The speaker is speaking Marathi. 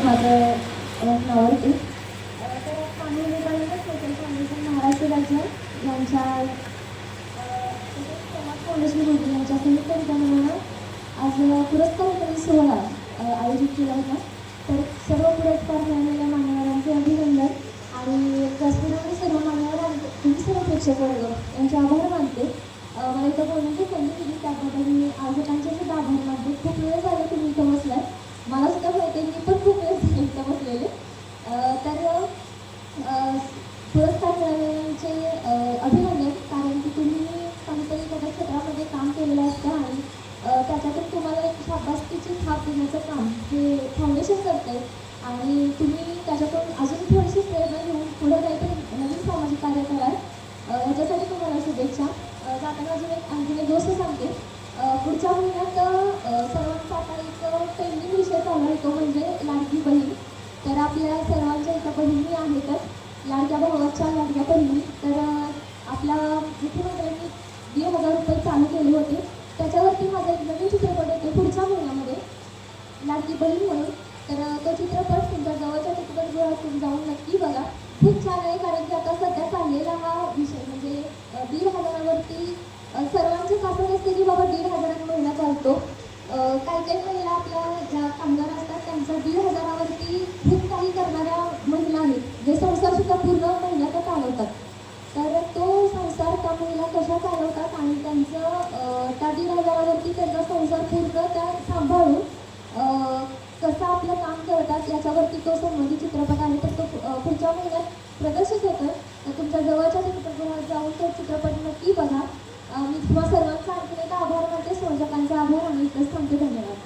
माझं नावडते. तर स्वामी विवेकानंद सोशल फाउंडेशन महाराष्ट्र राज्य यांच्या समाज फाउंडेशन होती यांच्या संयुक्त विद्यमानानं आज पुरस्कार वितरण सोहळा आयोजित केला होता. तर सर्व पुरस्कार मिळालेल्या मान्यवरांचे अभिनंदन आणि व्यासपीठातील सर्व मान्यवरांचे तुम्ही सर्व प्रेक्षक वर्ग यांचे आभार मानते. मला इथं बोलण्याची संधी दिली त्याबद्दल मी आयोजकांचे सुद्धा आभार मानते. खूप वेळ झाले तुम्ही इथं बसलाय, मला सुद्धा माहिती मी पण खूप वेळ झाले इथं बसलेले. तर पुरस्कार मिळालेल्यांचे अभिनंदन, कारण की तुम्ही काहीतरी एखाद्या क्षेत्रामध्ये काम केलेलं असतं आणि त्याच्यातून तुम्हाला एक शाबासकीची थाप देण्याचं काम हे फाउंडेशन करते आणि तुम्ही त्याच्यातून अजून थोडीशी प्रेरणा घेऊन पुढे काहीतरी नवीन सामाजिक कार्य कराल. याच्यासाठी तुम्हाला शुभेच्छा. जाताना आणखीन एक गोष्ट सांगते. पुढच्या महिन्यात सर्वांचा आता एक पेंडिंग विषय चालू आहे, तो म्हणजे लाडकी बहीण. तर आपल्या सर्वांच्या इथं बहिणी आहेतच, लाडक्या भावाच्या लाडक्या बहिणी. तर आपल्या मुख्यमंत्र्यांनी 1,000 रुपये चालू केले होते. त्याच्यावरती माझा एक नवीन चित्रपट येतो पुढच्या महिन्यामध्ये, लाडकी बहीण म्हणून. तर तो चित्रपट तुमच्या जवळच्या चित्रपटगृहातून जाऊन नक्की बघा. खूप छान आहे, कारण की आता सध्या चाललेला हा विषय म्हणजे 1,500वरती सर्वांचीच असं नसते की बाबा 1,500 महिना चालतो. काही काही महिला आपल्या ज्या कामगार असतात त्यांचं 1,500वरती खूप काही करणाऱ्या महिला आहेत, जे संसारसुद्धा पूर्ण महिन्यात चालवतात. तर तो संसार त्या महिला कशा चालवतात आणि त्यांचं त्या 1,500वरती त्यांचा संसार पूर्ण त्या सांभाळून कसं आपलं काम करतात याच्यावरती तो संबंधित चित्रपट आहे. तर तो पुढच्या महिन्यात प्रदर्शित होतं. तर तुमच्या जवळच्या चित्रपटगृहात जाऊन तो चित्रपट नक्की बघा. मी तुम्हा सर्वांचा आणखीन एक आभार मानते, संयोजकांचा आभार आणि इथंच थांबते. धन्यवाद.